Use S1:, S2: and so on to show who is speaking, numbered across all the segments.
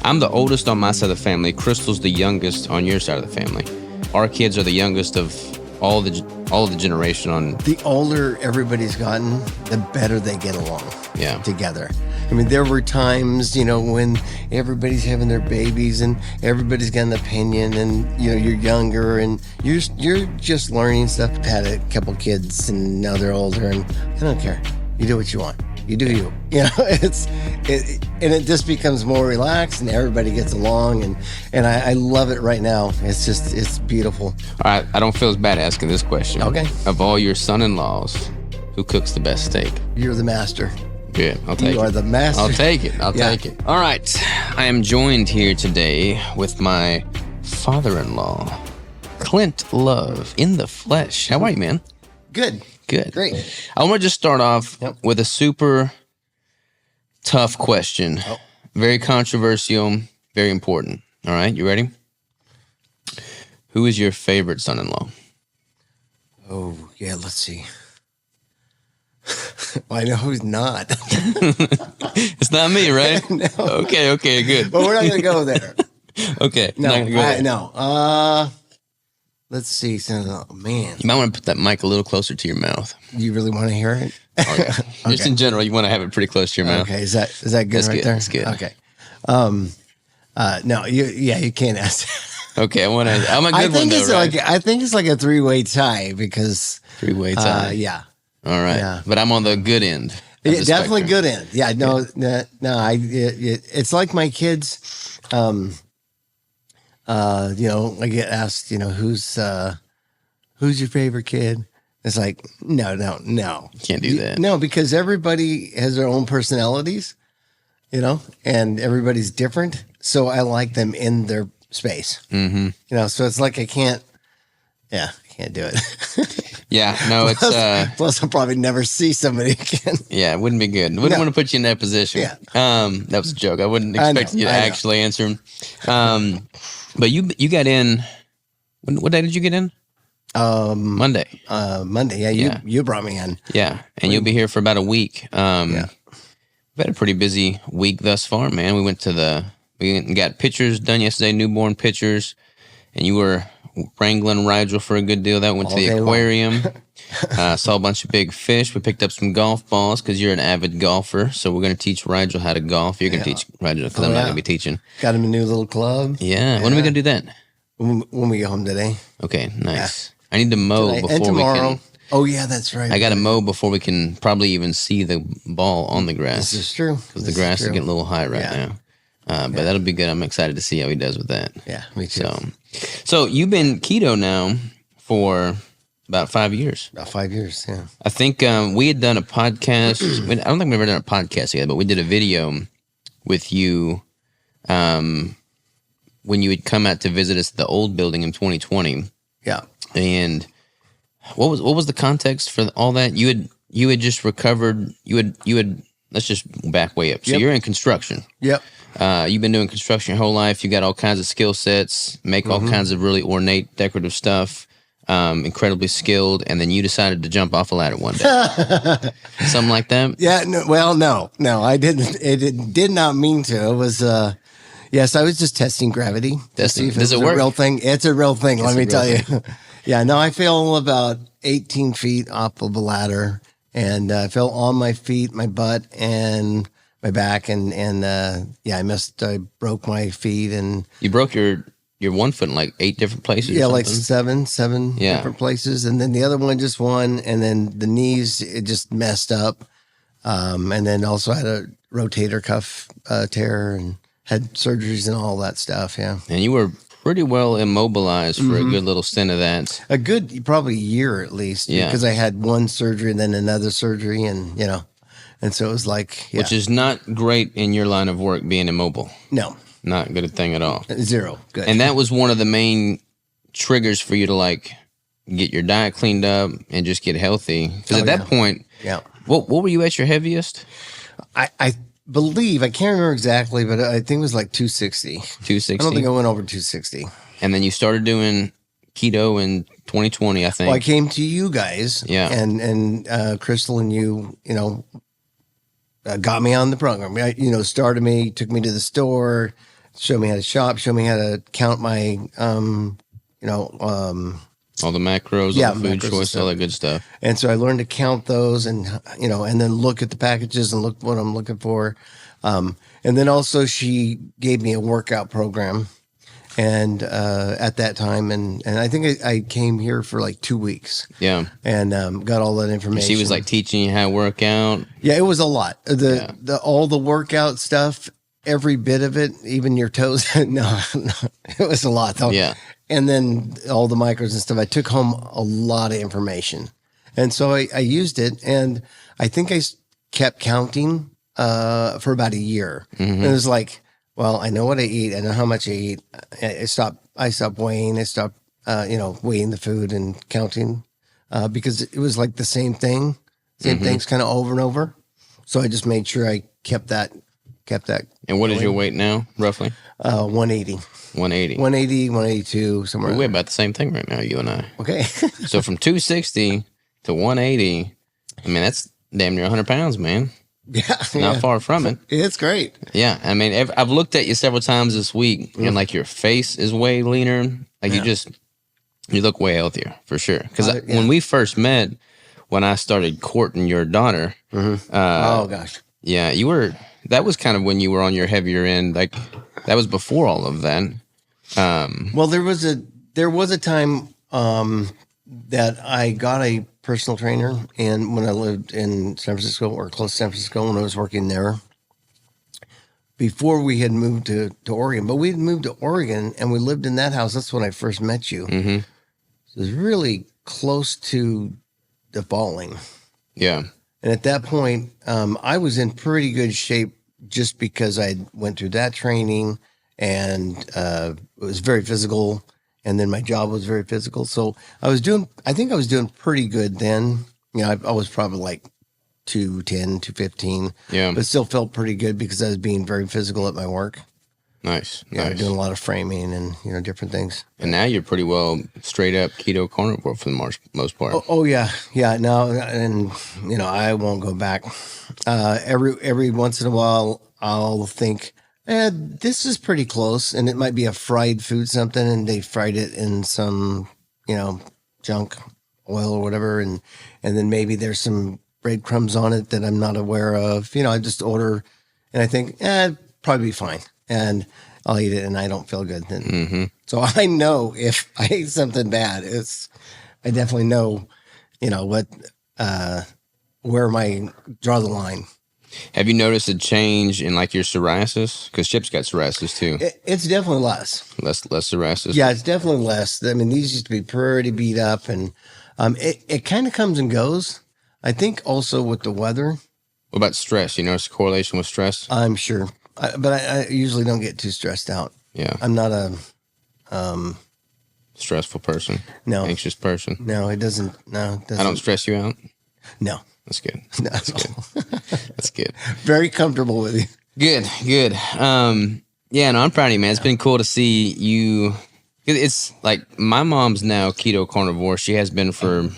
S1: I'm the oldest on my side of the family. Crystal's the youngest on your side of the family. Our kids are the youngest of all the generation on.
S2: The older everybody's gotten, the better they get along together. I mean, there were times, when everybody's having their babies and everybody's got an opinion and, you're younger and you're just learning stuff. I've had a couple kids and now they're older and I don't care. You do what you want. You do you. It just becomes more relaxed and everybody gets along and I love it right now. It's beautiful.
S1: All right, I don't feel as bad asking this question.
S2: Okay.
S1: Of all your son-in-laws, who cooks the best steak?
S2: You're the master.
S1: Good. I'll take it.
S2: You are the master.
S1: I'll take it. I'll take it. All right. I am joined here today with my father-in-law, Clint Love, in the flesh. How are you, man?
S2: Good.
S1: Good.
S2: Great.
S1: I want to just start off with a super tough question. Oh. Very controversial, very important. All right. You ready? Who is your favorite son-in-law?
S2: Oh, yeah. Let's see. Well, I know who's not.
S1: It's not me, right?
S2: No.
S1: Okay, good.
S2: But we're not going to go there.
S1: Okay.
S2: No. Let's see. Oh, man.
S1: You might want to put that mic a little closer to your mouth.
S2: You really want to hear it?
S1: Okay. Just in general, you want to have it pretty close to your mouth.
S2: Okay. Is that good?
S1: That's
S2: right
S1: good.
S2: there?
S1: That's good.
S2: Okay. No. You can't ask that.
S1: Okay. I'm a good one though, right?
S2: I think it's like a three-way tie because.
S1: Three-way tie.
S2: Yeah.
S1: All right. Yeah. But I'm on the good end.
S2: Yeah, definitely good end. Yeah. No. It's like my kids. I get asked, who's your favorite kid? It's like, no.
S1: You can't do that.
S2: No, because everybody has their own personalities, and everybody's different. So I like them in their space, so it's like I can't do it.
S1: Yeah, no, it's
S2: plus I'll probably never see somebody again.
S1: Yeah, it wouldn't be good. Wouldn't want to put you in that position.
S2: Yeah.
S1: That was a joke. I wouldn't expect you to actually answer them. But you got in. What day did you get in? Monday.
S2: Monday. Yeah, you brought me in.
S1: Yeah, and you'll be here for about a week. We've had a pretty busy week thus far, man. We went and got pictures done yesterday, newborn pictures, and you were wrangling Rigel for a good deal. That went to the aquarium. Saw a bunch of big fish. We picked up some golf balls because you're an avid golfer. So we're going to teach Rigel how to golf. You're going to teach Rigel because I'm not going to be teaching.
S2: Got him a new little club.
S1: Yeah. When are we going to do that?
S2: When we go home today.
S1: Okay, nice. Yeah. I need to mow before
S2: and tomorrow.
S1: we can.
S2: Oh, yeah, that's right.
S1: I got to mow before we can probably even see the ball on the grass.
S2: This is true.
S1: Because the grass is getting a little high right now. But that'll be good. I'm excited to see how he does with that.
S2: Yeah, me too.
S1: So you've been keto now for about 5 years.
S2: About 5 years, yeah.
S1: I think we had done a podcast. I don't think we've ever done a podcast together, but we did a video with you when you had come out to visit us at the old building in 2020.
S2: Yeah.
S1: And what was the context for all that? You had just recovered. You had. Let's just back way up. So you're in construction.
S2: Yep.
S1: You've been doing construction your whole life. You got all kinds of skill sets, make all kinds of really ornate, decorative stuff, incredibly skilled, and then you decided to jump off a ladder one day. Something like that?
S2: Yeah, no, I didn't. It did not mean to. It was, yes, I was just testing gravity.
S1: Testing.
S2: To see if
S1: Does it
S2: was
S1: work?
S2: A real thing. It's a real thing, let me tell you. Yeah, no, I fell about 18 feet off of a ladder, and I fell on my feet, my butt, and my back, and I broke my feet, and
S1: you broke your 1 foot in like 8 different places.
S2: Yeah, like seven different places, and then the other one just one, and then the knees it just messed up, and then also had a rotator cuff tear and had surgeries and all that stuff. Yeah,
S1: and you were pretty well immobilized for a good little stint of that.
S2: A good probably year at least. Yeah, because I had one surgery and then another surgery, and and so it was like,
S1: which is not great in your line of work, being immobile.
S2: No.
S1: Not a good thing at all.
S2: Zero. Good.
S1: And that was one of the main triggers for you to like get your diet cleaned up and just get healthy. Because at that point, what were you at your heaviest?
S2: I believe, I can't remember exactly, but I think it was like 260.
S1: 260?
S2: I don't think I went over 260.
S1: And then you started doing keto in 2020, I think.
S2: Well, I came to you guys.
S1: Yeah.
S2: And Crystal and you got me on the program. Started me, took me to the store, show me how to shop, show me how to count my,
S1: all the macros, all the food choice, all that good stuff.
S2: And so I learned to count those and, and then look at the packages and look what I'm looking for. And then also she gave me a workout program and at that time. And I think I came here for like 2 weeks.
S1: Yeah.
S2: And got all that information.
S1: She was like teaching you how to work out.
S2: Yeah, it was a lot. All the workout stuff, every bit of it, even your toes. No, it was a lot though.
S1: Yeah.
S2: And then all the micros and stuff. I took home a lot of information. And so I used it. And I think I kept counting for about a year. Mm-hmm. And it was like, well, I know what I eat. I know how much I eat. I stopped weighing. I stopped, weighing the food and counting because it was like the same thing. Same things kind of over and over. So I just made sure I kept that.
S1: And what is your weight now, roughly?
S2: 180.
S1: 180.
S2: 180, 182, somewhere.
S1: We weigh about the same thing right now, you and I.
S2: Okay.
S1: So from 260 to 180, I mean, that's damn near 100 pounds, man.
S2: Yeah.
S1: Not far from it.
S2: It's great.
S1: Yeah. I mean, I've looked at you several times this week, and like your face is way leaner. Like you look way healthier, for sure. Because when we first met, when I started courting your daughter.
S2: Oh, gosh.
S1: Yeah, that was kind of when you were on your heavier end. Like, that was before all of that.
S2: Well, there was a time that I got a personal trainer, and when I lived in San Francisco or close to San Francisco, when I was working there, before we had moved to Oregon, but we had moved to Oregon and we lived in that house. That's when I first met you. Mm-hmm. So it was really close to the falling.
S1: Yeah.
S2: And at that point, I was in pretty good shape just because I went through that training and it was very physical. And then my job was very physical. So I think I was doing pretty good then. I was probably like 210, 215.
S1: Yeah.
S2: But still felt pretty good because I was being very physical at my work.
S1: Nice.
S2: Doing a lot of framing and, different things.
S1: And now you're pretty well straight up keto carnivore for the most part.
S2: Oh yeah. Yeah. No, and, I won't go back. Every once in a while, I'll think, this is pretty close. And it might be a fried food something, and they fried it in some, junk oil or whatever. And then maybe there's some breadcrumbs on it that I'm not aware of. I just order and I think, probably be fine. And I'll eat it and I don't feel good. And so I know if I ate something bad, I definitely know, what, where my draw the line.
S1: Have you noticed a change in like your psoriasis? Because Chip's got psoriasis too.
S2: It's definitely less.
S1: Less psoriasis.
S2: Yeah, it's definitely less. I mean, these used to be pretty beat up, and it kind of comes and goes. I think also with the weather.
S1: What about stress? You notice a correlation with stress?
S2: I'm sure. But I usually don't get too stressed out.
S1: Yeah.
S2: I'm not a
S1: stressful person.
S2: No.
S1: Anxious person.
S2: No, it doesn't. No, it doesn't.
S1: I don't stress you out?
S2: No.
S1: That's good.
S2: No.
S1: That's good. That's good.
S2: Very comfortable with you.
S1: Good. Yeah, no, I'm proud of you, man. It's been cool to see you. It's like my mom's now keto carnivore. She has been for,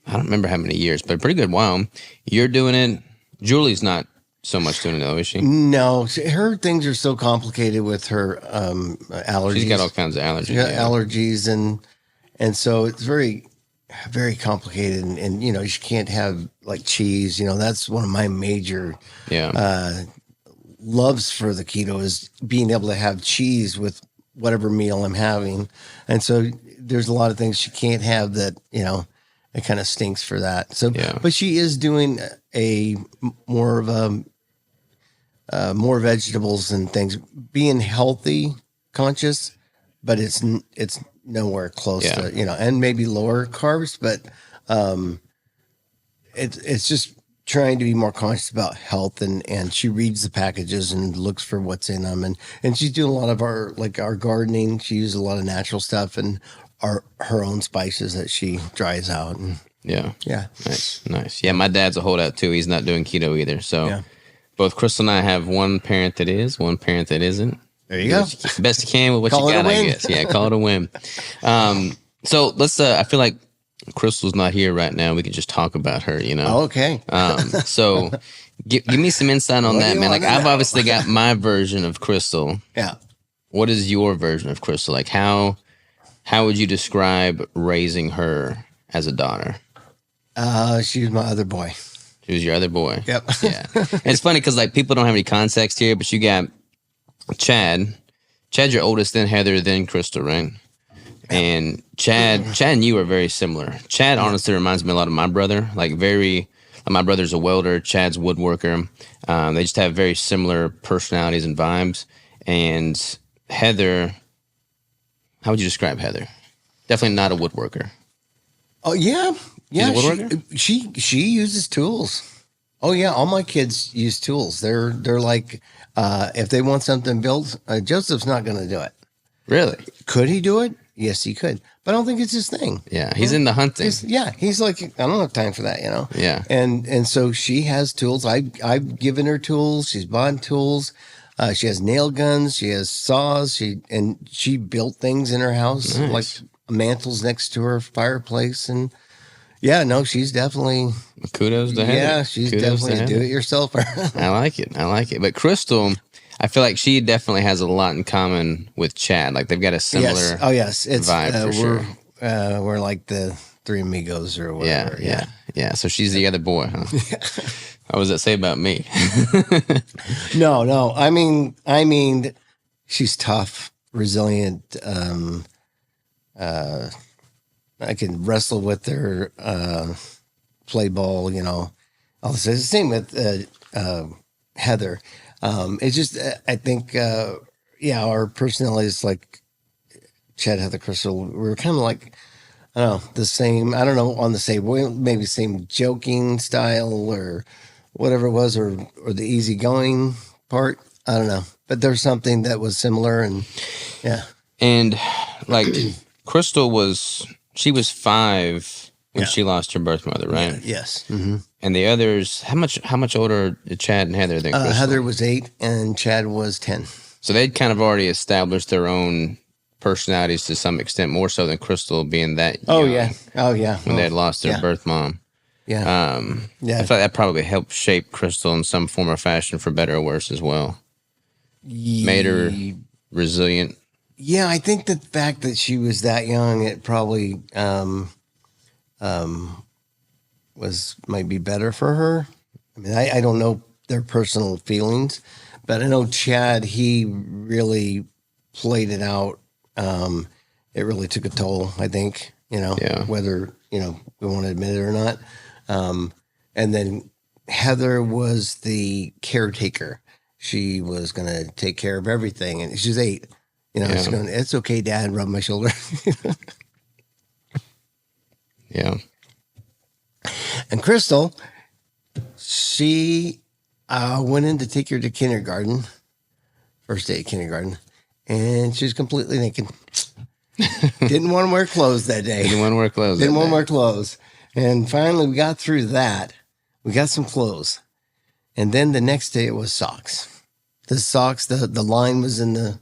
S1: I don't remember how many years, but a pretty good while. You're doing it. Julie's not so much doing it though, is she?
S2: No, her things are so complicated with her allergies.
S1: She's got all kinds of allergies.
S2: Allergies and so it's very, very complicated. And she can't have like cheese. That's one of my major loves for the keto is being able to have cheese with whatever meal I'm having. And so there's a lot of things she can't have that, it kind of stinks for that. So, but she is doing a more vegetables and things, being healthy conscious, but it's nowhere close to, and maybe lower carbs, but, it's just trying to be more conscious about health and she reads the packages and looks for what's in them. And she's doing a lot of our gardening. She uses a lot of natural stuff and her own spices that she dries out. And
S1: yeah. Nice. Yeah. My dad's a holdout too. He's not doing keto either. So both Crystal and I have one parent that is, one parent that isn't.
S2: There you go.
S1: Best you can with what you got, I guess. Yeah. Call it a win. So let's, I feel like Crystal's not here right now. We could just talk about her,
S2: Oh, okay.
S1: So Give me some insight on that, man. Like, I've obviously got my version of Crystal.
S2: Yeah.
S1: What is your version of Crystal? Like, how would you describe raising her as a daughter?
S2: She was my other boy.
S1: She was your other boy.
S2: Yep.
S1: Yeah. And it's funny because like people don't have any context here, but you got Chad. Chad's your oldest, then Heather, then Crystal, right? And Chad and you are very similar. Chad honestly reminds me a lot of my brother. Like my brother's a welder. Chad's a woodworker. They just have very similar personalities and vibes. And Heather, how would you describe Heather? Definitely not a woodworker.
S2: Oh yeah. Yeah,
S1: She's a woodworker?
S2: she uses tools. Oh yeah, all my kids use tools. They're like, if they want something built, Joseph's not going to do it.
S1: Really?
S2: Could he do it? Yes, he could. But I don't think it's his thing.
S1: Yeah, he's into hunting.
S2: He's like, I don't have time for that, you know.
S1: Yeah.
S2: And so she has tools. I've given her tools. She's bought tools. She has nail guns. She has saws. She built things in her house,
S1: nice.
S2: like mantles next to her fireplace and. Yeah, no, she's definitely.
S1: Kudos to Heather.
S2: Yeah, she's definitely a do-it-yourselfer.
S1: I like it. But Crystal, I feel like she definitely has a lot in common with Chad. Like they've got a similar.
S2: Yes. Oh yes, it's
S1: vibe for sure.
S2: We're like the three amigos or whatever.
S1: Yeah. So she's the other boy, huh? What does that say about me?
S2: No. I mean, she's tough, resilient. I can wrestle with her, play ball, you know. All this. It's the same with Heather. It's just, I think, our personalities like Chad, Heather, Crystal, we're kind of like, I don't know, the same, I don't know, on the same, maybe same joking style or whatever it was, or the easygoing part. I don't know. But there's something that was similar and, yeah.
S1: And like Crystal she was 5 when she lost her birth mother, right?
S2: Yeah, yes. Mm-hmm.
S1: And the others, how much older are Chad and Heather than Crystal?
S2: Heather was 8 and Chad was 10.
S1: So they'd kind of already established their own personalities to some extent, more so than Crystal being that young.
S2: Oh yeah.
S1: When they had lost their birth mom.
S2: Yeah.
S1: I feel like that probably helped shape Crystal in some form or fashion, for better or worse as well. Made her resilient.
S2: Yeah, I think the fact that she was that young, it probably might be better for her. I mean, I don't know their personal feelings, but I know Chad, he really played it out. It really took a toll, I think, whether, we want to admit it or not. And then Heather was the caretaker. She was going to take care of everything. And she's 8. It's okay, Dad, rub my shoulder.
S1: Yeah.
S2: And Crystal, she went in to take her to kindergarten, first day of kindergarten, and she was completely naked. Didn't want to wear clothes that day.
S1: Didn't want to wear clothes.
S2: And finally, we got through that. We got some clothes. And then the next day, it was socks. The socks, the line was in the,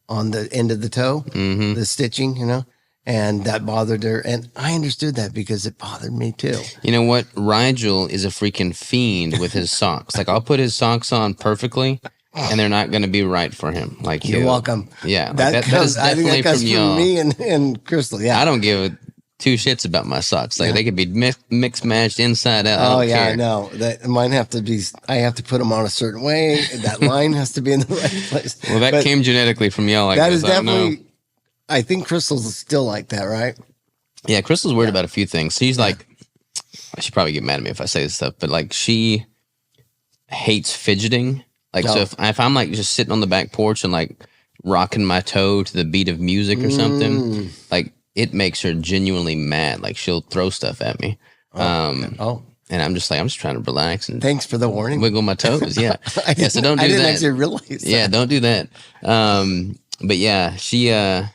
S2: on the end of the toe, the stitching, and that bothered her. And I understood that because it bothered me too.
S1: You know what? Rigel is a freaking fiend with his socks. Like, I'll put his socks on perfectly, and they're not going to be right for him. Like,
S2: you're welcome.
S1: Yeah. That is definitely from
S2: me and Crystal. Yeah.
S1: I don't give 2 shits about my socks. Like, they could be mixed matched inside out.
S2: Oh yeah, I know. Mine have to be. I have to put them on a certain way. That line has to be in the right place.
S1: Well, that came genetically from y'all.
S2: That is definitely. I think Crystal's still like that, right?
S1: Yeah, Crystal's weird about a few things. She's like, she'd probably get mad at me if I say this stuff, but like she hates fidgeting. Like, so if I'm like just sitting on the back porch and like rocking my toe to the beat of music or something, like. It makes her genuinely mad. Like, she'll throw stuff at me. And I'm just trying to relax. And
S2: thanks for the warning.
S1: Wiggle my toes. Yeah. So don't do that.
S2: I didn't actually realize that.
S1: Yeah, don't do that. But yeah, she's a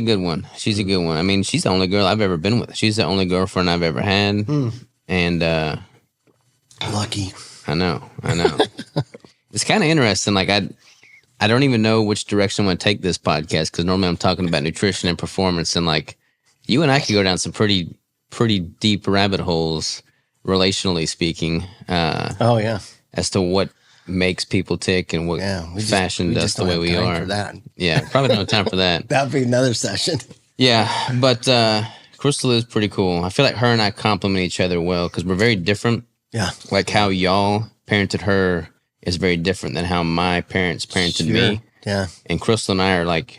S1: good one. She's a good one. I mean, she's the only girl I've ever been with. She's the only girlfriend I've ever had. And
S2: lucky.
S1: I know. It's kind of interesting. Like, I don't even know which direction I'm going to take this podcast, because normally I'm talking about nutrition and performance, and like you and I could go down some pretty deep rabbit holes relationally speaking. As to what makes people tick and what fashioned us the way we are.
S2: For that.
S1: Yeah, probably don't have time for that.
S2: That'd be another session.
S1: Yeah, but Crystal is pretty cool. I feel like her and I complement each other well because we're very different.
S2: Yeah.
S1: Like how y'all parented her is very different than how my parents parented me.
S2: Yeah.
S1: And Crystal and I are like,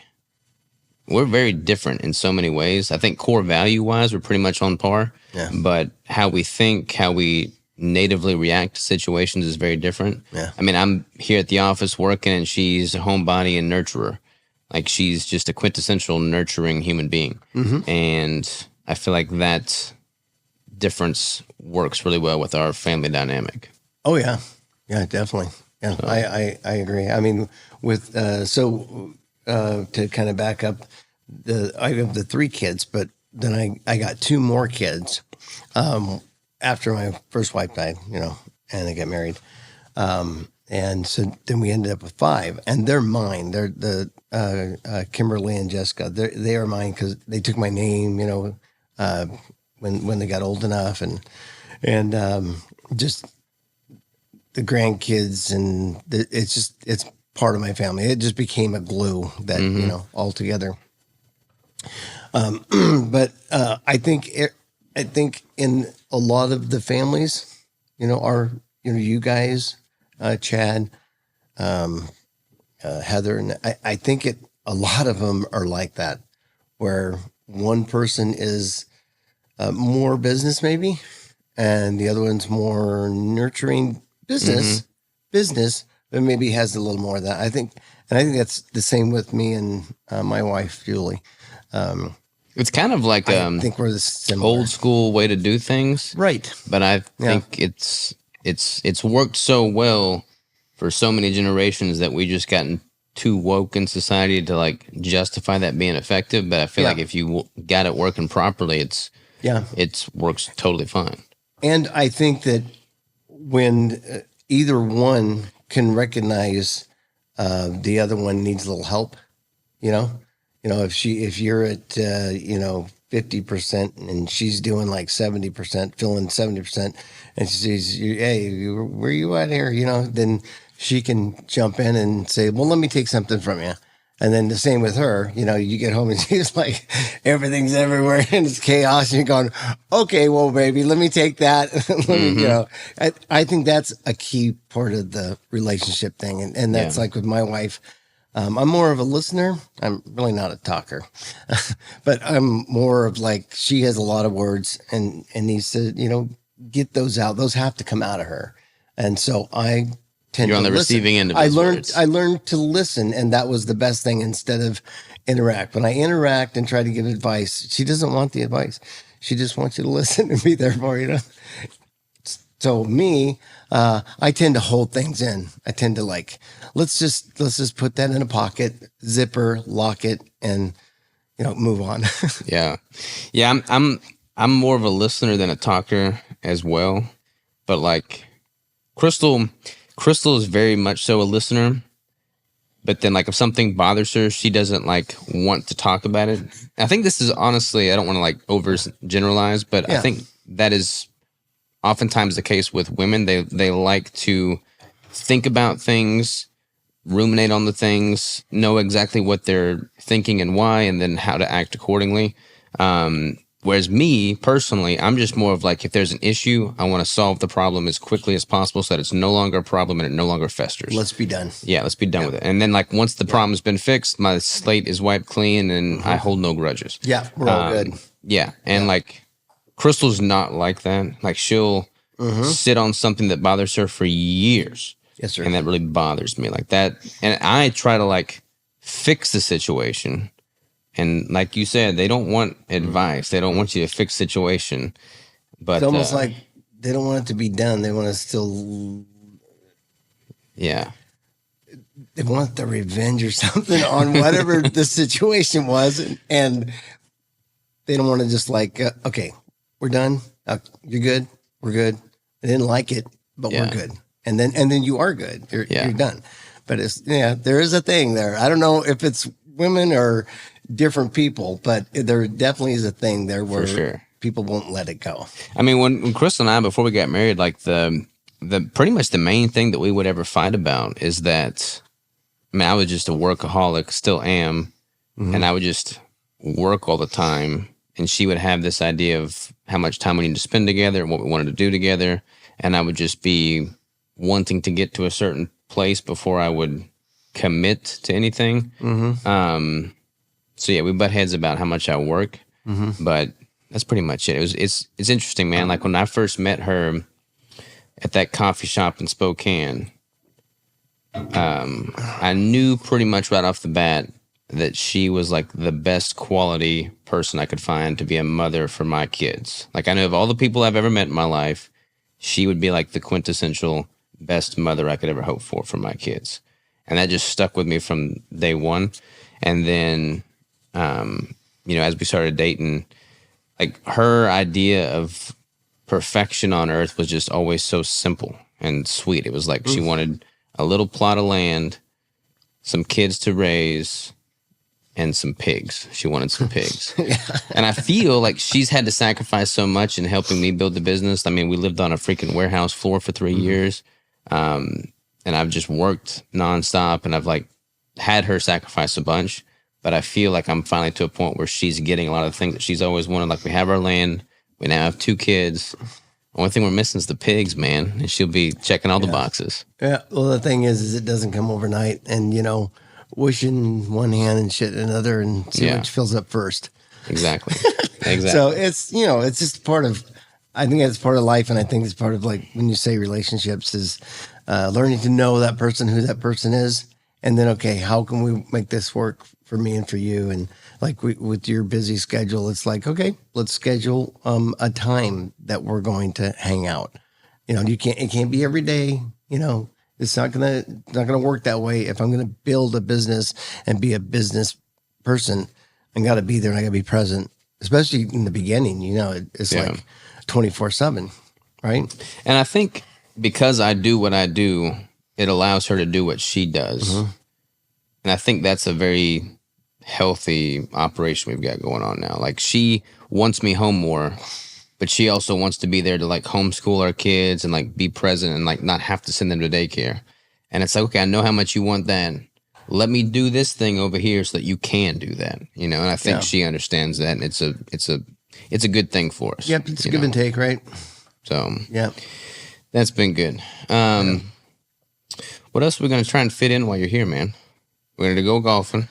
S1: we're very different in so many ways. I think core value-wise, we're pretty much on par.
S2: Yeah.
S1: But how we think, how we natively react to situations is very different.
S2: Yeah.
S1: I mean, I'm here at the office working and she's a homebody and nurturer. Like she's just a quintessential nurturing human being. Mm-hmm. And I feel like that difference works really well with our family dynamic.
S2: Oh, yeah. Yeah, definitely. Yeah, so. I agree. I mean, with, to kind of back up, I have the 3 kids, but then I got 2 more kids after my first wife died, and I got married. And so then we ended up with 5, and they're mine. They're the Kimberly and Jessica. They are mine because they took my name, when they got old enough, and just the grandkids, and it's part of my family. It just became a glue that all together. But I think in a lot of the families, you guys, Chad, Heather, and I think a lot of them are like that, where one person is more business maybe, and the other one's more nurturing business, but maybe has a little more of that. I think that's the same with me and my wife, Julie.
S1: It's kind of like
S2: I think we're the similar.
S1: Old school way to do things,
S2: right?
S1: But I think it's worked so well for so many generations that we just gotten too woke in society to like justify that being effective. But I feel like if you got it working properly, it works totally fine. And
S2: I think that when either one can recognize the other one needs a little help, if you're at 50% and she's doing like 70%, filling 70%, and she says, "Hey, where you at here?" Then she can jump in and say, "Well, let me take something from you." And then the same with her, you get home and she's like, everything's everywhere and it's chaos. And you're going, "Okay, well, baby, let me take that." I think that's a key part of the relationship thing. And that's like with my wife. I'm more of a listener. I'm really not a talker, but I'm more of like, she has a lot of words and needs to, get those out. Those have to come out of her. And so I tend to on the listen. Receiving end of his words. I learned to listen, and that was the best thing instead of interact. When I interact and try to give advice, she doesn't want the advice. She just wants you to listen and be there for you. So me, I tend to hold things in. I tend to like, let's just put that in a pocket, zipper, lock it, and move on. Yeah. I'm more of a listener than a talker as well. But like Crystal is very much so a listener. But then like if something bothers her, she doesn't like want to talk about it. I think this is honestly, I don't want to like overgeneralize, but I think that is oftentimes the case with women. They like to think about things, ruminate on the things, know exactly what they're thinking and why, and then how to act accordingly. Whereas me, personally, I'm just more of like, if there's an issue, I want to solve the problem as quickly as possible so that it's no longer a problem and it no longer festers. Let's be done. Yeah, let's be done with it. And then like once the problem's been fixed, my slate is wiped clean and I hold no grudges. Yeah, we're all good. Yeah, and like Crystal's not like that. Like she'll sit on something that bothers her for years. Yes, sir. And that really bothers me like that. And I try to like fix the situation. And like you said, they don't want advice. They don't want you to fix the situation. But it's almost like they don't want it to be done. They want to still... Yeah. They want the revenge or something on whatever the situation was. And they don't want to just like, okay, we're done. You're good. We're good. I didn't like it, but we're good. And then you are good. You're done. But it's, there is a thing there. I don't know if it's women or different people, but there definitely is a thing there where people won't let it go.
S1: I mean, when Crystal and I, before we got married, like the pretty much the main thing that we would ever fight about is that, I mean, I was just a workaholic, still am, and I would just work all the time, and she would have this idea of how much time we need to spend together and what we wanted to do together, and I would just be wanting to get to a certain place before I would commit to anything. So yeah, we butt heads about how much I work, but that's pretty much it. It's interesting, man. Like when I first met her at that coffee shop in Spokane, I knew pretty much right off the bat that she was like the best quality person I could find to be a mother for my kids. Like I know of all the people I've ever met in my life, she would be like the quintessential best mother I could ever hope for my kids. And that just stuck with me from day one. And then, you know, as we started dating, like her idea of perfection on earth was just always so simple and sweet. It was like she wanted a little plot of land, some kids to raise, and some pigs. She wanted some pigs. And I feel like she's had to sacrifice so much in helping me build the business. I mean, we lived on a freaking warehouse floor for 3 years. And I've just worked nonstop, and I've like had her sacrifice a bunch, but I feel like I'm finally to a point where she's getting a lot of the things that she's always wanted. Like we have our land, we now have 2 kids. The only thing we're missing is the pigs, man. And she'll be checking all the boxes.
S2: Yeah. Well, the thing is it doesn't come overnight, and you know, wishing one hand and shit another, and see which fills up first.
S1: Exactly. Exactly.
S2: So it's, you know, it's just part of, I think it's part of life. And I think it's part of like, when you say relationships is learning to know that person, who that person is. And then, okay, how can we make this work for me and for you? And like with your busy schedule, it's like, okay, let's schedule a time that we're going to hang out. You know, it can't be every day. You know, it's not gonna work that way. If I'm gonna build a business and be a business person, I got to be there and I got to be present, especially in the beginning. You know, it's like 24/7, right?
S1: And I think because I do what I do, it allows her to do what she does. And I think that's a very healthy operation we've got going on now. Like she wants me home more, but she also wants to be there to like homeschool our kids and like be present and like not have to send them to daycare. And it's like, okay, I know how much you want that. Let me do this thing over here so that you can do that. You know, and I think she understands that, and it's a good thing for us.
S2: Yep, it's a give and take, right?
S1: So
S2: yeah,
S1: that's been good. What else are we going to try and fit in while you're here, man? We're going to go golfing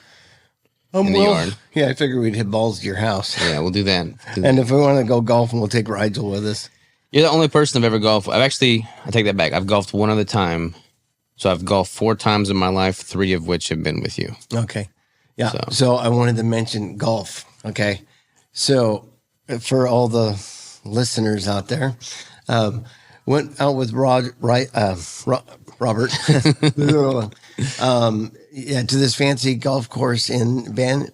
S1: in the yard.
S2: Yeah, I figured we'd hit balls to your house.
S1: Yeah, we'll do that.
S2: And if we want to go golfing, we'll take Rigel with us.
S1: You're the only person I've ever golfed. I take that back. I've golfed one other time. So I've golfed 4 times in my life, 3 of which have been with you.
S2: Okay. Yeah. So I wanted to mention golf. Okay. So for all the listeners out there, went out with Robert, to this fancy golf course in Bannon?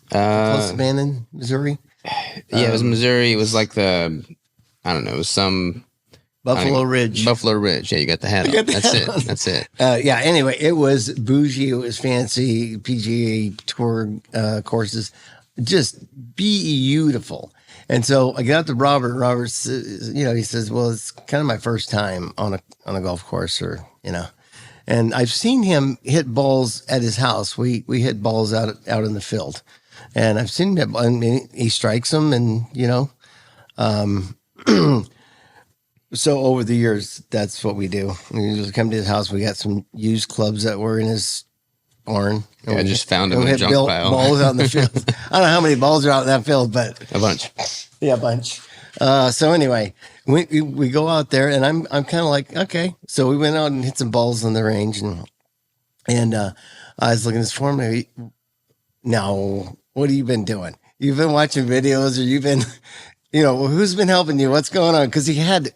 S2: Close to Bannon, Missouri?
S1: Yeah, it was Missouri. It was like it was some...
S2: Buffalo Ridge.
S1: Yeah, you got the hat on. That's it.
S2: Yeah, anyway, it was bougie. It was fancy. PGA Tour courses. Just beautiful. And so I got to Robert. Robert's, he says, well, it's kind of my first time on a golf course, or, and I've seen him hit balls at his house. We hit balls out in the field, and I've seen him. I mean, he strikes them, and so over the years, that's what we do. We just come to his house. We got some used clubs that were in his barn.
S1: Yeah, I just found them in the junk pile.
S2: Balls out in the field. I don't know how many balls are out in that field, but
S1: a bunch.
S2: Yeah, a bunch. So anyway, we go out there, and I'm kind of like, okay. So we went out and hit some balls on the range, and I was looking at his form. Now, what have you been doing? You've been watching videos, or you've been, who's been helping you? What's going on? Because he had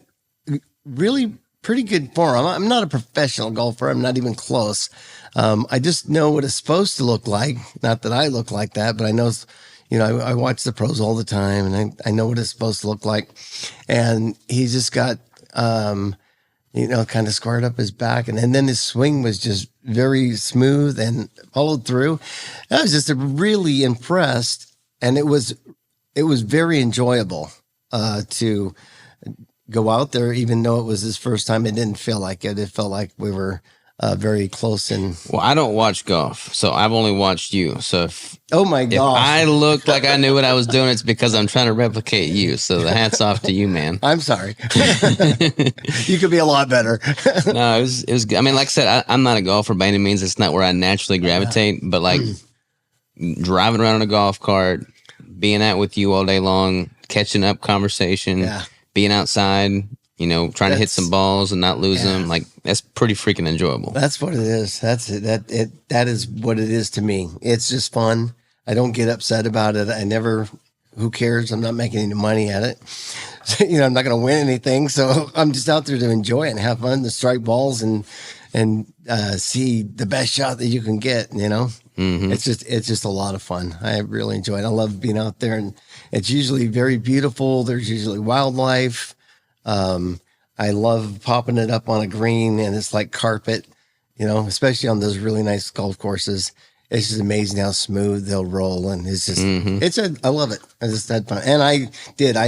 S2: really pretty good form. I'm not a professional golfer. I'm not even close. I just know what it's supposed to look like. Not that I look like that, but I know, I watch the pros all the time, and I know what it's supposed to look like. And he's just got, kind of squared up his back. And then his swing was just very smooth and followed through. I was just really impressed. And it was it was very enjoyable to go out there, even though it was his first time. It didn't feel like it. It felt like we were very close. And
S1: well, I don't watch golf, so I've only watched you. So
S2: oh my gosh,
S1: if I looked like I knew what I was doing, it's because I'm trying to replicate you. So the hat's off to you, man.
S2: I'm sorry. You could be a lot better.
S1: No, it was good. I mean, like I said, I'm not a golfer by any means. It's not where I naturally gravitate, but like driving around in a golf cart, being out with you all day long, catching up conversation, being outside, you know, trying to hit some balls and not lose them. Like, that's pretty freaking enjoyable.
S2: That's what it is. That's it. That is what it is to me. It's just fun. I don't get upset about it. I never, who cares? I'm not making any money at it. So, you know, I'm not going to win anything. So I'm just out there to enjoy it and have fun, to strike balls and see the best shot that you can get, you know. Mm-hmm. It's just a lot of fun. I really enjoy it. I love being out there, and it's usually very beautiful. There's usually wildlife. I love popping it up on a green, and it's like carpet, you know, especially on those really nice golf courses. It's just amazing how smooth they'll roll. And it's just, I love it. I just had fun. And I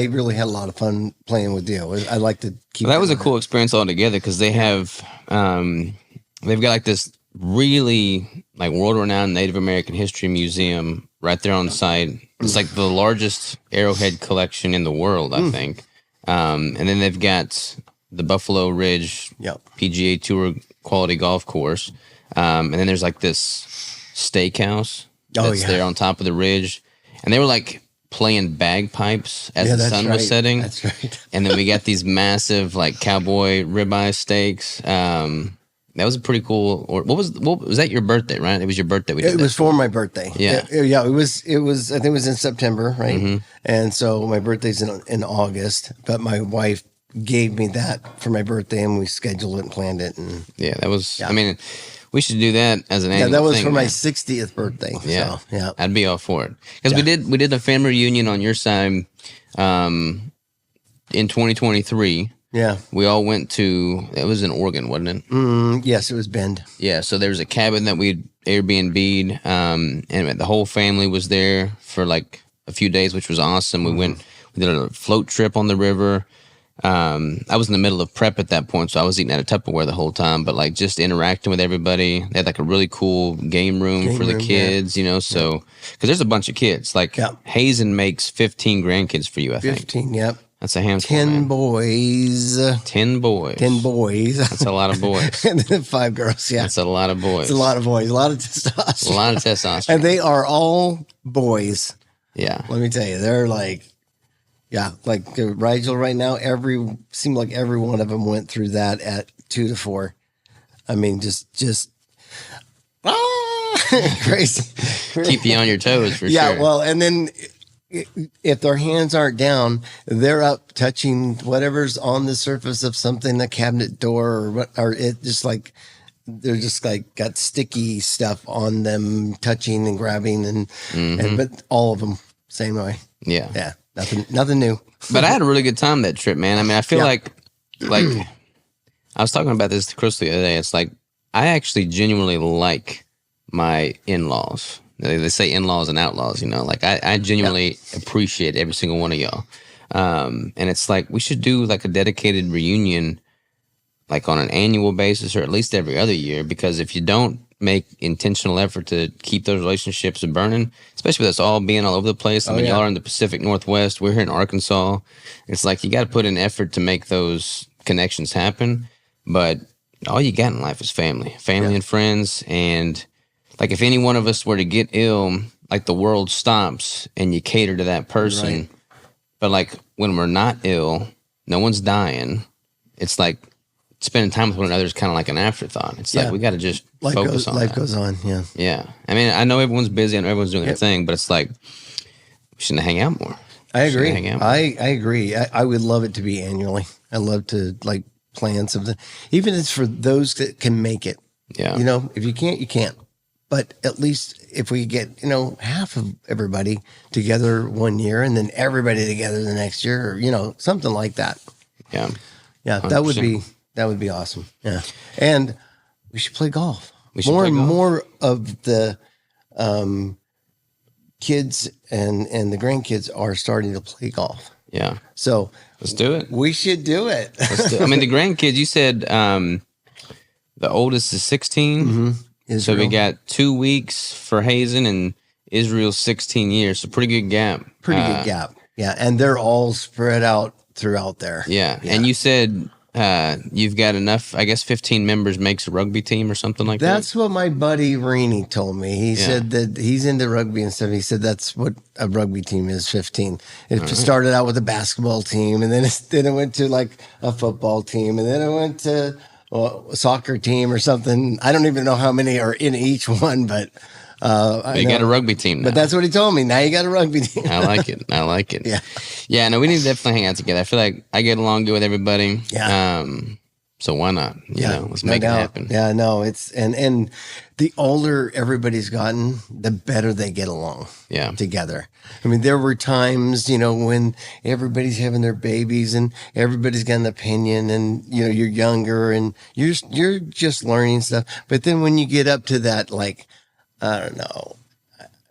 S2: really had a lot of fun playing with you. I like to keep
S1: that was a cool experience altogether, because they have, they've got like this really like world-renowned Native American history museum right there on site. It's like the largest arrowhead collection in the world, I think. And then they've got the Buffalo Ridge PGA Tour quality golf course. And then there's like this steakhouse that's there on top of the ridge. And they were like playing bagpipes as the sun was setting.
S2: That's right.
S1: And then we got these massive like cowboy ribeye steaks. That was a pretty cool. Or what was that your birthday, right? It was your birthday.
S2: It was for my birthday.
S1: Yeah.
S2: It was. I think it was in September, right? Mm-hmm. And so my birthday's in August, but my wife gave me that for my birthday, and we scheduled it and planned it. And
S1: that was. Yeah. I mean, we should do that as an annual thing.
S2: Yeah, that was for my 60th birthday.
S1: Yeah,
S2: so, yeah.
S1: I'd be all for it, because we did a family reunion on your side, in 2023.
S2: Yeah.
S1: We all went to, it was in Oregon, wasn't it?
S2: Yes, it was Bend.
S1: Yeah, so there was a cabin that we Airbnb'd, and the whole family was there for like a few days, which was awesome. We did a float trip on the river. I was in the middle of prep at that point, so I was eating out of Tupperware the whole time, but like just interacting with everybody. They had like a really cool game room for the kids, you know, so, because there's a bunch of kids. Like Hazen makes 15 grandkids for you, I think.
S2: 15, yep.
S1: That's a handful.
S2: 10 boys.
S1: 10 boys.
S2: 10 boys.
S1: That's a lot of boys.
S2: And then 5 girls. Yeah.
S1: That's a lot of boys.
S2: It's a lot of boys. A lot of testosterone.
S1: A lot of testosterone.
S2: And they are all boys.
S1: Yeah.
S2: Let me tell you, they're like, like Rigel right now, seemed like every one of them went through that at 2 to 4. I mean, just crazy.
S1: Keep you on your toes for sure.
S2: Yeah. Well, and then if their hands aren't down, they're up touching whatever's on the surface of something, a cabinet door or it just like, they're just like got sticky stuff on them, touching and grabbing and but all of them same way.
S1: Yeah.
S2: Yeah. Nothing new.
S1: But I had a really good time that trip, man. I mean, I feel like I was talking about this to Chris the other day. It's like, I actually genuinely like my in-laws. They say in-laws and outlaws, you know, like I genuinely appreciate every single one of y'all. And it's like, we should do like a dedicated reunion, like on an annual basis, or at least every other year, because if you don't make intentional effort to keep those relationships burning, especially with us all being all over the place. I mean, y'all are in the Pacific Northwest. We're here in Arkansas. It's like, you got to put in effort to make those connections happen. But all you got in life is family and friends. And like, if any one of us were to get ill, like the world stops and you cater to that person. Right. But like when we're not ill, no one's dying. It's like spending time with one another is kind of like an afterthought. It's like, we got to just focus on
S2: life goes on. Yeah.
S1: Yeah. I mean, I know everyone's busy and everyone's doing their thing, but it's like, we shouldn't hang out more.
S2: I agree. I agree. I would love it to be annually. I love to like plan something, even if it's for those that can make it.
S1: Yeah.
S2: You know, if you can't, you can't. But at least if we get, you know, half of everybody together one year and then everybody together the next year, or, you know, something like that.
S1: Yeah.
S2: Yeah. 100%. That would be awesome. Yeah. And we should play golf. More of the kids and the grandkids are starting to play golf.
S1: Yeah.
S2: So
S1: let's do it.
S2: We should do it.
S1: I mean, the grandkids, you said the oldest is 16.
S2: Mm-hmm.
S1: So we got 2 weeks for Hazen, and Israel's 16 years. So pretty good gap.
S2: Pretty good gap. Yeah. And they're all spread out throughout there.
S1: Yeah. And you said you've got enough, I guess 15 members makes a rugby team or something like that.
S2: That's what my buddy Rainey told me. He said that he's into rugby and stuff. He said that's what a rugby team is, 15. It started out with a basketball team, and then it went to like a football team, and then it went to a soccer team or something. I don't even know how many are in each one, but
S1: you got a rugby team now.
S2: But that's what he told me. Now you got a rugby team.
S1: I like it. Yeah. Yeah, no, we need to definitely hang out together. I feel like I get along good with everybody.
S2: Yeah.
S1: So why not? You know, let's make it happen.
S2: Yeah, no, it's and the older everybody's gotten, the better they get along.
S1: Yeah.
S2: Together. I mean, there were times, when everybody's having their babies and everybody's got an opinion, and you're younger and you're just learning stuff. But then when you get up to that, like, I don't know,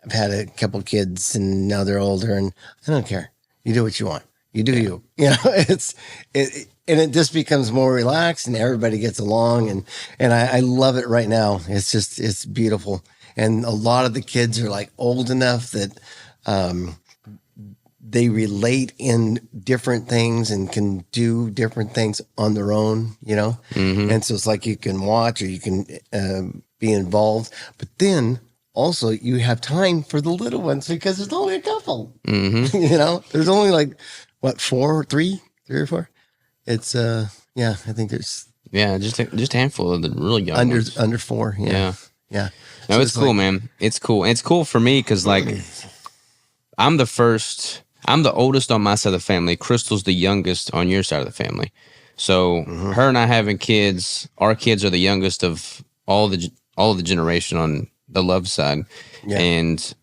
S2: I've had a couple kids and now they're older, and I don't care. You do what you want. You do you. And it just becomes more relaxed, and everybody gets along, and I love it right now. It's beautiful. And a lot of the kids are like old enough that they relate in different things and can do different things on their own, Mm-hmm. And so it's like you can watch or you can be involved, but then also you have time for the little ones because there's only a couple.
S1: Mm-hmm.
S2: There's only like three or four. It's I think there's
S1: just a handful of the really young ones.
S2: Under 4. Yeah.
S1: No, so it's cool, man. It's cool. And it's cool for me because like I'm the oldest on my side of the family. Crystal's the youngest on your side of the family. So her and I having kids, our kids are the youngest of all the generation on the Love side.
S2: Yeah.
S1: And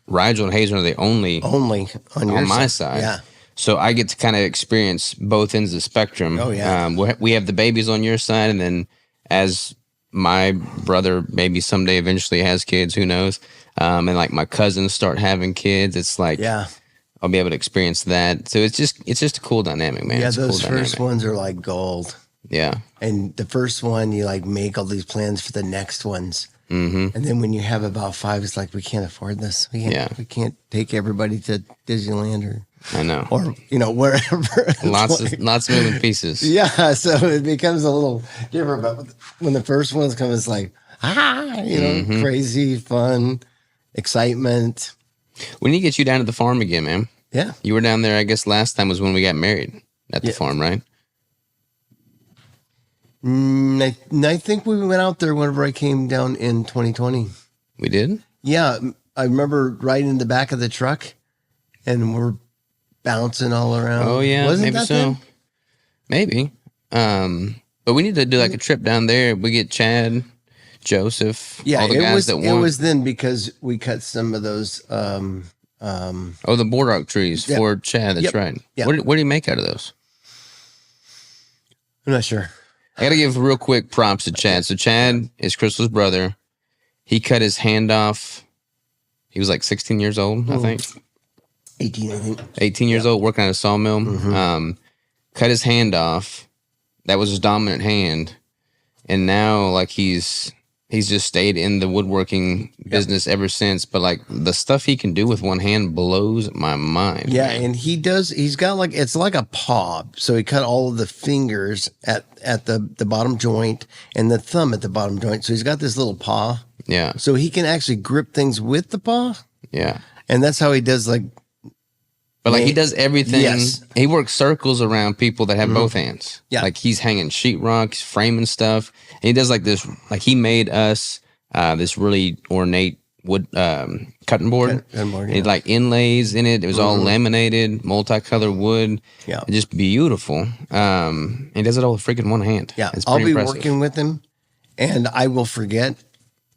S1: Rigel and Hazen are the only on my side.
S2: Yeah.
S1: So I get to kind of experience both ends of the spectrum.
S2: Oh, yeah.
S1: We have the babies on your side, and then as my brother maybe someday eventually has kids, who knows? And like my cousins start having kids, it's like I'll be able to experience that. So it's just a cool dynamic, man.
S2: Yeah,
S1: it's
S2: those first ones are like gold.
S1: Yeah.
S2: And the first one, you like make all these plans for the next ones.
S1: Mm-hmm.
S2: And then when you have about 5, it's like, we can't afford this. We can't take everybody to Disneyland
S1: I know.
S2: Or, wherever.
S1: Lots of moving pieces.
S2: Yeah. So it becomes a little different. But when the first ones come, it's like, crazy, fun, excitement.
S1: We need to get you down to the farm again, man.
S2: Yeah.
S1: You were down there, I guess last time was when we got married at the farm, right?
S2: I think we went out there whenever I came down in 2020.
S1: We did?
S2: Yeah. I remember riding in the back of the truck and we're bouncing all around.
S1: Oh, yeah.
S2: Wasn't
S1: maybe
S2: that
S1: so.
S2: then?
S1: Maybe. But we need to do like a trip down there. We get Chad, Joseph, all the guys that won.
S2: It was then because we cut some of those.
S1: The board oak trees for Chad. That's right.
S2: Yep.
S1: What do you make out of those?
S2: I'm not sure.
S1: I got to give real quick props to Chad. So Chad is Crystal's brother. He cut his hand off. He was like 16 years old, I think.
S2: 18, I think.
S1: 18 years old, working at a sawmill.
S2: Mm-hmm.
S1: Cut his hand off. That was his dominant hand. And now, like, he's just stayed in the woodworking business ever since. But, like, the stuff he can do with one hand blows my mind.
S2: Yeah,
S1: man.
S2: and he's got like, it's like a paw. So he cut all of the fingers at the bottom joint and the thumb at the bottom joint. So he's got this little paw.
S1: Yeah.
S2: So he can actually grip things with the paw.
S1: Yeah.
S2: And that's how he does, like.
S1: But like he does everything.
S2: Yes.
S1: He works circles around people that have both hands.
S2: Yeah.
S1: Like he's hanging sheetrock, he's framing stuff. And he does like this, like he made us this really ornate wood cutting board. It like inlays in it. It was all laminated, multicolored wood.
S2: Yeah.
S1: Just beautiful. He does it all with freaking one hand.
S2: Yeah.
S1: It's
S2: I'll be
S1: impressive.
S2: working with him and I will forget.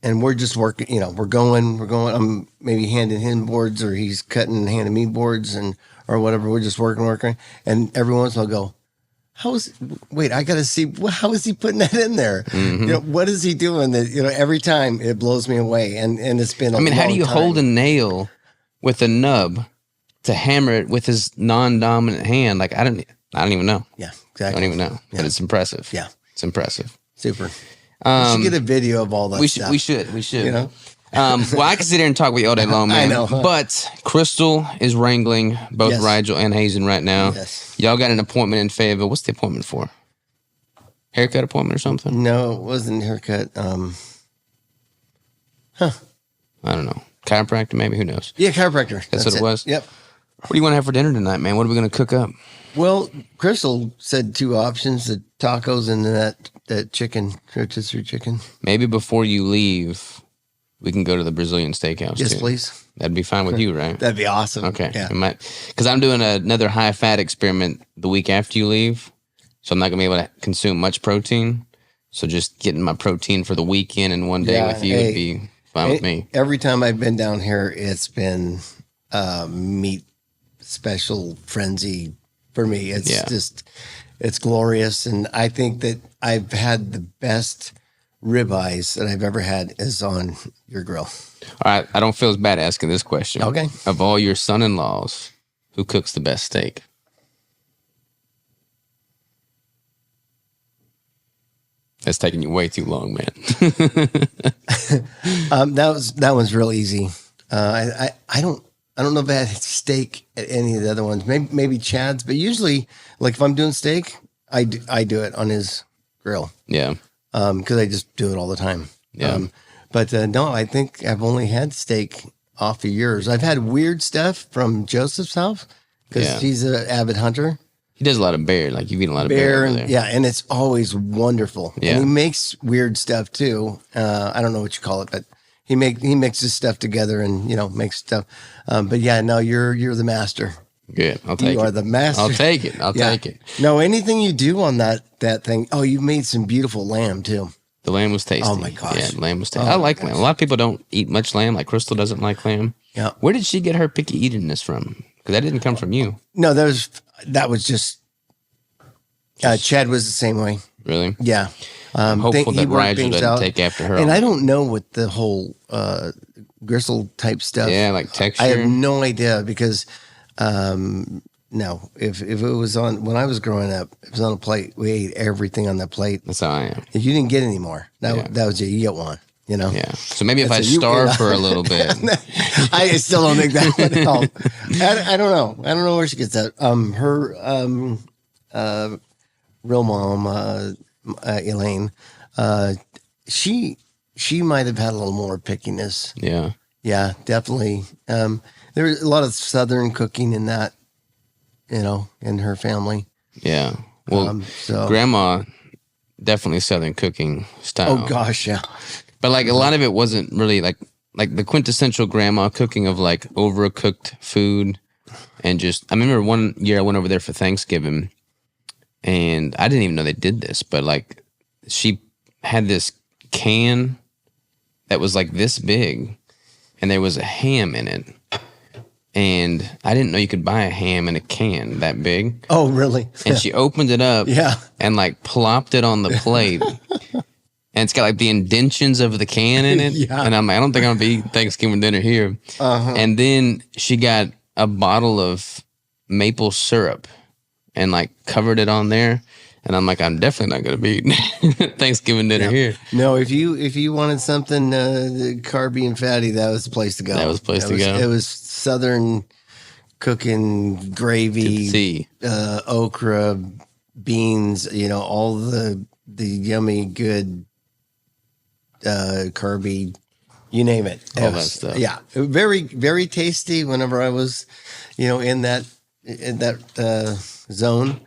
S2: And we're just working, we're going, I'm maybe handing him boards or he's cutting and handing me boards or whatever. We're just working. And every once in a while I'll go, I got to see, how is he putting that in there?
S1: Mm-hmm.
S2: What is he doing that, every time it blows me away. And it's been a long
S1: how do you
S2: time.
S1: hold a nail with a nub to hammer it with his non-dominant hand. Like I don't even know.
S2: Yeah, exactly. I
S1: don't even know, but it's impressive.
S2: Yeah,
S1: it's impressive.
S2: Super. We should get a video of all that stuff.
S1: We should.
S2: You know?
S1: Well, I can sit here and talk with you all day long, man.
S2: I know. Huh?
S1: But Crystal is wrangling both Rigel and Hazen right now.
S2: Yes.
S1: Y'all got an appointment in Fayetteville. What's the appointment for? Haircut appointment or something?
S2: No, it wasn't haircut.
S1: I don't know. Chiropractor, maybe? Who knows?
S2: Yeah, chiropractor.
S1: That's what it was?
S2: Yep.
S1: What do you want to have for dinner tonight, man? What are we going to cook up?
S2: Well, Crystal said 2 options, the tacos and that chicken, rotisserie chicken.
S1: Maybe before you leave, we can go to the Brazilian steakhouse,
S2: Yes,
S1: too.
S2: Please.
S1: That'd be fine with you, right?
S2: That'd be awesome.
S1: Okay.
S2: Yeah.
S1: Because I'm doing another high-fat experiment the week after you leave, so I'm not going to be able to consume much protein. So just getting my protein for the weekend in one day with you would be fine with me.
S2: Every time I've been down here, it's been meat special frenzy for me. It's just, it's glorious. And I think that I've had the best ribeyes that I've ever had is on your grill.
S1: All right. I don't feel as bad asking this question.
S2: Okay.
S1: Of all your son-in-laws, who cooks the best steak? That's taking you way too long, man.
S2: That one's real easy. I don't know if I had steak at any of the other ones. Maybe Chad's, but usually, like if I'm doing steak, I do it on his grill.
S1: Yeah.
S2: Because I just do it all the time.
S1: Yeah.
S2: But no, I think I've only had steak off of yours. I've had weird stuff from Joseph's house because he's an avid hunter.
S1: He does a lot of bear. Like you've eaten a lot of bear over there.
S2: Yeah, and it's always wonderful.
S1: Yeah.
S2: And he makes weird stuff too. I don't know what you call it, but he mixes stuff together and makes stuff. But yeah, no, you're the master.
S1: Good. I'll take it.
S2: You are the master.
S1: I'll take it. I'll take it.
S2: No, anything you do on that thing. Oh, you made some beautiful lamb too.
S1: The lamb was tasty.
S2: Oh my gosh.
S1: Yeah, the lamb was tasty. I like lamb. A lot of people don't eat much lamb. Like Crystal doesn't like lamb.
S2: Yeah.
S1: Where did she get her picky eatingness from? Because that didn't come from you.
S2: No, that was just Chad was the same way.
S1: Really?
S2: Yeah.
S1: I'm hopeful that Rigel doesn't take after her.
S2: And I don't know what the whole gristle type stuff.
S1: Yeah, like texture.
S2: I have no idea because no, if it was on when I was growing up, it was on a plate. We ate everything on that plate.
S1: That's how I am.
S2: If you didn't get any more, that was it. You get one.
S1: Yeah. So maybe if I starve for a little bit.
S2: I still don't think that would help. I don't know. I don't know where she gets that. Her real mom, Elaine, she might have had a little more pickiness.
S1: Yeah.
S2: Yeah, definitely. There's a lot of Southern cooking in that, in her family.
S1: Yeah. Well, Grandma, definitely Southern cooking style.
S2: Oh gosh, yeah.
S1: But like a lot of it wasn't really like the quintessential grandma cooking of like overcooked food. And I remember one year I went over there for Thanksgiving and I didn't even know they did this, but like she had this can that was like this big and there was a ham in it. And I didn't know you could buy a ham in a can that big.
S2: Oh, really?
S1: And she opened it up and like plopped it on the plate. And it's got like the indentions of the can in it. And I'm like, I don't think I'm going to be eating Thanksgiving dinner here. And then she got a bottle of maple syrup and like covered it on there. And I'm like, I'm definitely not going to be eating Thanksgiving dinner here.
S2: No, if you wanted something carby and fatty, that was the place to go.
S1: That was the place to go.
S2: It was Southern cooking, gravy, okra, beans, all the yummy, good carby, you name it.
S1: All that stuff.
S2: Yeah. Very, very tasty whenever I was, in that zone,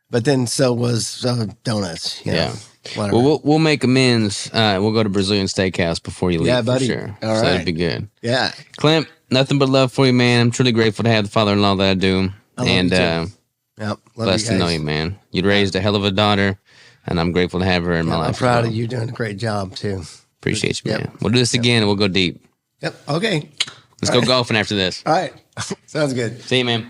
S2: but then so was donuts.
S1: Yeah.
S2: Whatever.
S1: Well, we'll make amends. We'll go to Brazilian Steakhouse before you leave.
S2: Yeah, buddy.
S1: For sure.
S2: All right.
S1: That'd be good.
S2: Yeah.
S1: Clint, nothing but love for you, man. I'm truly grateful to have the father-in-law that I do. Blessed to know you, man. You'd raised a hell of a daughter, and I'm grateful to have her in my life.
S2: I'm proud of you doing a great job, too.
S1: Appreciate you, man. We'll do this again, and we'll go deep.
S2: Yep. Okay.
S1: Let's go golfing after this.
S2: All right. Sounds good.
S1: See you, man.